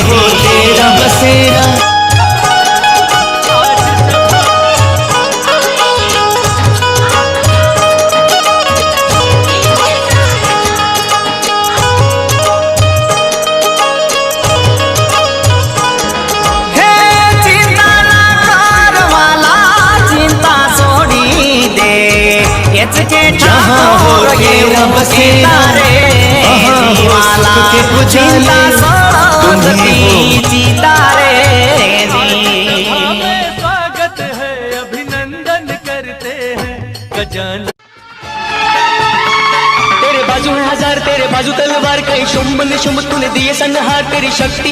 हो तेरा बसेरा। जहाँ हो तेरा बसेरा, वहाँ हो सुख के पुजारी, तुम्ही जीता रे स्वागत है, अभिनंदन करते हैं गजानन। तेरे बाजू है हजार, तेरे बाजू तलवार, कहीं शुंभ ने शुंभ तूने दिए संहार, तेरी शक्ति